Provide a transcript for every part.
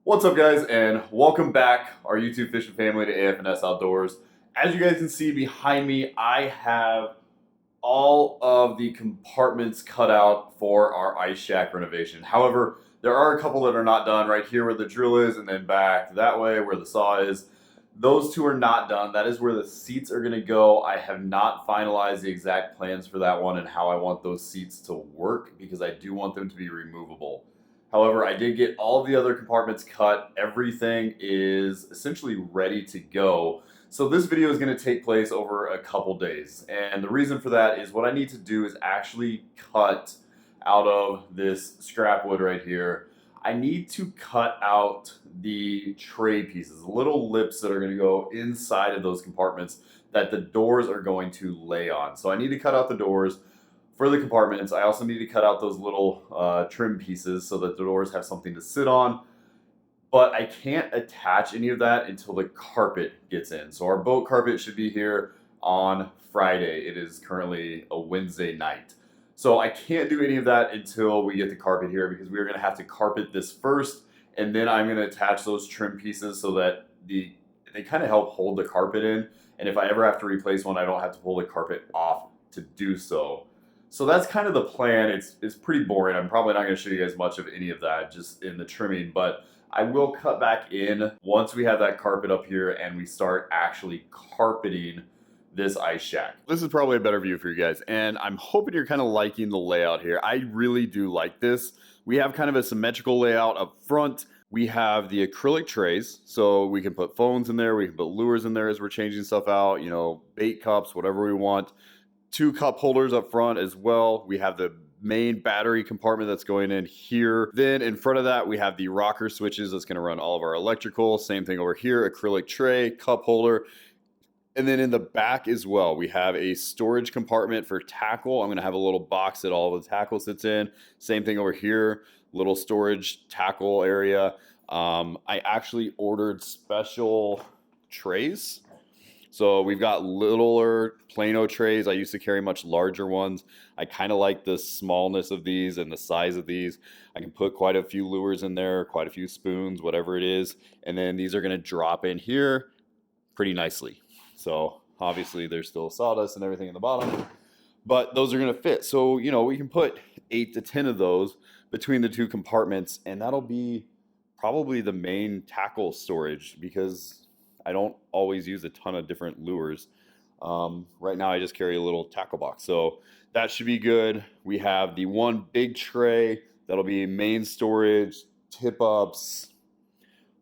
What's up, guys, and welcome back, our YouTube fishing family, to AFNS Outdoors. As you guys can see behind me, I have all of the compartments cut out for our ice shack renovation. However, there are a couple that are not done right here where the drill is, and then back that way where the saw is. Those two are not done. That is where the seats are going to go. I have not finalized the exact plans for that one and how I want those seats to work because I do want them to be removable. However, I did get all of the other compartments cut. Everything is essentially ready to go. So this video is going to take place over a couple days. And the reason for that is what I need to do is actually cut out of this scrap wood right here. I need to cut out the tray pieces, the little lips that are going to go inside of those compartments that the doors are going to lay on. So I need to cut out the doors for the compartments. I also need to cut out those little trim pieces so that the doors have something to sit on. But I can't attach any of that until the carpet gets in. So our boat carpet should be here on Friday. It is currently a Wednesday night. So I can't do any of that until we get the carpet here because we're going to have to carpet this first, and then I'm going to attach those trim pieces so that they kind of help hold the carpet in. And if I ever have to replace one, I don't have to pull the carpet off to do so. So that's kind of the plan. It's pretty boring. I'm probably not going to show you guys much of any of that just in the trimming, but I will cut back in once we have that carpet up here and we start actually carpeting this ice shack. This is probably a better view for you guys, and I'm hoping you're kind of liking the layout here. I really do like this. We have kind of a symmetrical layout up front. We have the acrylic trays, so we can put phones in there, we can put lures in there as we're changing stuff out, you know, bait cups, whatever we want. 2 cup holders up front as well. We have the main battery compartment that's going in here. Then in front of that, we have the rocker switches that's going to run all of our electrical. Same thing over here, acrylic tray, cup holder. And then in the back as well, we have a storage compartment for tackle. I'm going to have a little box that all of the tackle sits in. Same thing over here, little storage tackle area. I actually ordered special trays. So we've got littler Plano trays. I used to carry much larger ones. I kind of like the smallness of these and the size of these. I can put quite a few lures in there, quite a few spoons, whatever it is. And then these are going to drop in here pretty nicely. So obviously there's still sawdust and everything in the bottom, but those are going to fit. So, you know, we can put 8 to 10 of those between the 2 compartments, and that'll be probably the main tackle storage because I don't always use a ton of different lures. Right now I just carry a little tackle box. So that should be good. We have the one big tray that'll be main storage, tip ups.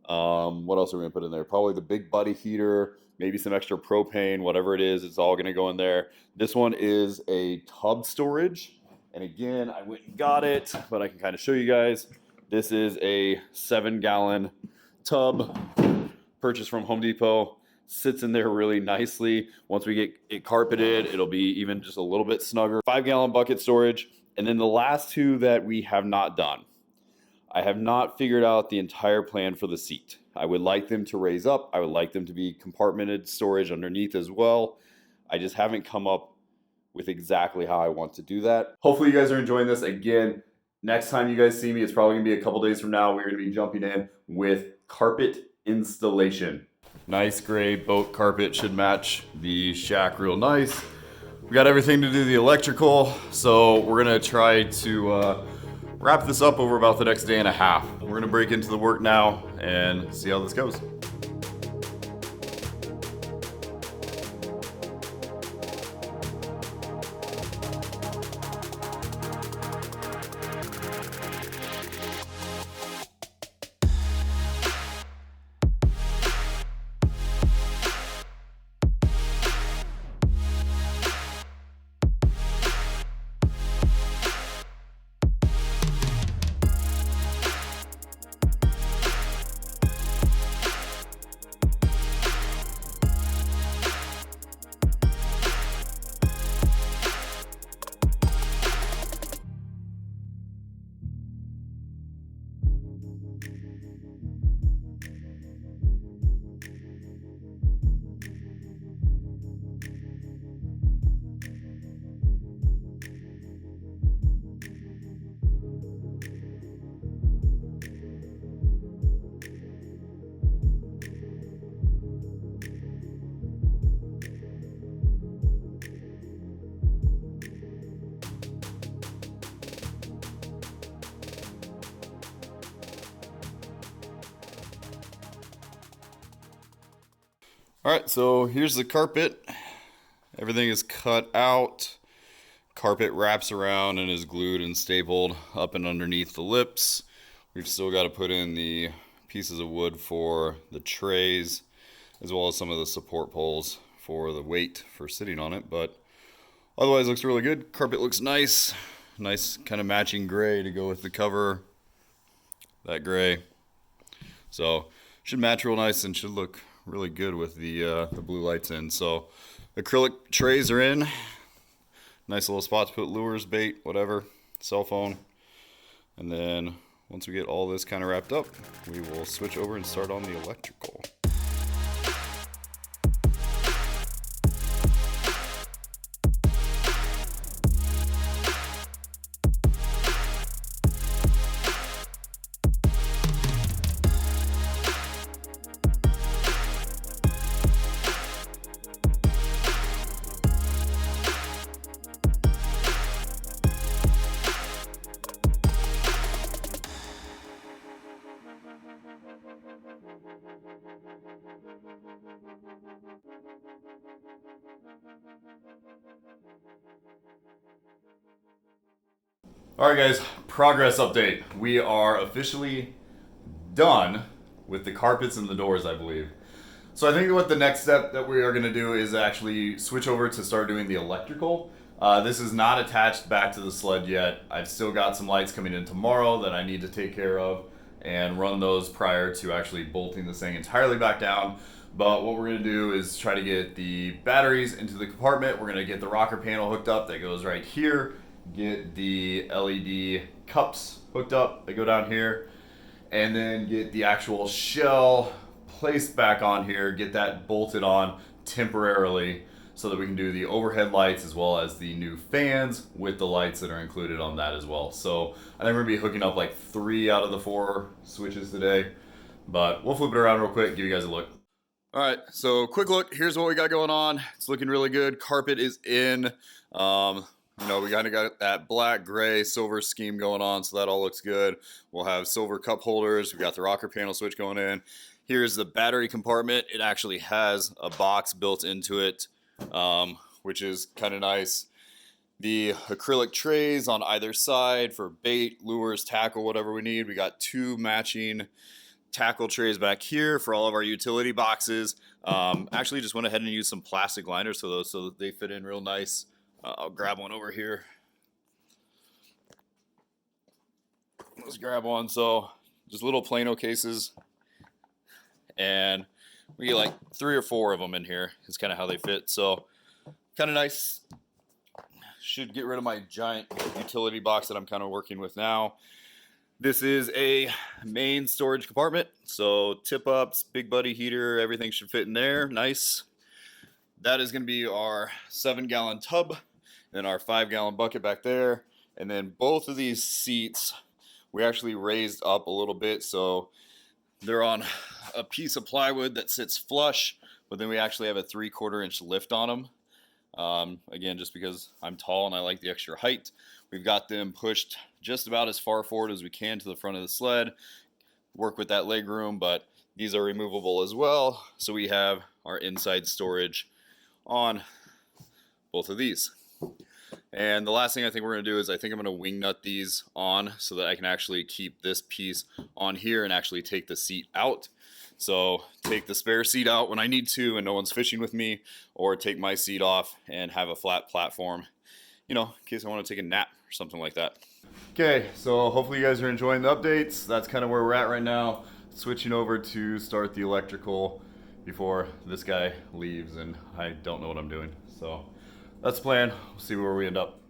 What else are we gonna put in there? Probably the big buddy heater, maybe some extra propane, whatever it is, it's all gonna go in there. This one is a tub storage. And again, I went and got it, but I can kind of show you guys. This is a 7-gallon tub purchased from Home Depot. Sits in there really nicely. Once we get it carpeted, it'll be even just a little bit snugger. 5-gallon bucket storage. And then the last 2 that we have not done. I have not figured out the entire plan for the seat. I would like them to raise up. I would like them to be compartmented storage underneath as well. I just haven't come up with exactly how I want to do that. Hopefully you guys are enjoying this. Again, next time you guys see me, it's probably gonna be a couple days from now. We're gonna be jumping in with carpet installation. Nice gray boat carpet should match the shack real nice. We got everything to do the electrical, so we're gonna try to wrap this up over about the next day and a half. We're gonna break into the work now and see how this goes. All right, so here's the carpet. Everything is cut out. Carpet wraps around and is glued and stapled up and underneath the lips. We've still got to put in the pieces of wood for the trays, as well as some of the support poles for the weight for sitting on it, but otherwise looks really good. Carpet looks nice. Nice kind of matching gray to go with the cover. That gray. So should match real nice and should look really good with the blue lights in. So acrylic trays are in. Nice little spot to put lures, bait, whatever, cell phone. And then once we get all this kind of wrapped up, we will switch over and start on the electrical. All right, guys, progress update. We are officially done with the carpets and the doors, I believe. So I think what the next step that we are going to do is actually switch over to start doing the electrical. This is not attached back to the sled yet. I've still got some lights coming in tomorrow that I need to take care of and run those prior to actually bolting this thing entirely back down. But what we're going to do is try to get the batteries into the compartment. We're going to get the rocker panel hooked up that goes right here. Get the LED cups hooked up that go down here, and then get the actual shell placed back on here, get that bolted on temporarily so that we can do the overhead lights as well as the new fans with the lights that are included on that as well. So I think we're gonna be hooking up like 3 out of the 4 switches today, but we'll flip it around real quick, give you guys a look. All right, so quick look, here's what we got going on. It's looking really good. Carpet is in. You know, we kind of got that black, gray, silver scheme going on, so that all looks good. We'll have silver cup holders. We got the rocker panel switch going in. Here's the battery compartment. It actually has a box built into it, which is kind of nice. The acrylic trays on either side for bait, lures, tackle, whatever we need. We got 2 matching tackle trays back here for all of our utility boxes. Actually just went ahead and used some plastic liners for those so that they fit in real nice. I'll grab one over here. Let's grab one. So just little Plano cases, and we get like 3 or 4 of them in here. It's kind of how they fit. So kind of nice. Should get rid of my giant utility box that I'm kind of working with now. This is a main storage compartment. So tip ups, big buddy heater, everything should fit in there. Nice. That is going to be our 7-gallon tub. Then our 5-gallon bucket back there. And then both of these seats, we actually raised up a little bit. So they're on a piece of plywood that sits flush, but then we actually have a 3/4 inch lift on them. Again, just because I'm tall and I like the extra height. We've got them pushed just about as far forward as we can to the front of the sled. Work with that leg room, but these are removable as well. So we have our inside storage on both of these. And the last thing I think we're going to do is I think I'm going to wing nut these on so that I can actually keep this piece on here and actually take the seat out. So take the spare seat out when I need to and no one's fishing with me, or take my seat off and have a flat platform, you know, in case I want to take a nap or something like that. Okay, so hopefully you guys are enjoying the updates. That's kind of where we're at right now. Switching over to start the electrical before this guy leaves and I don't know what I'm doing. So that's the plan. We'll see where we end up.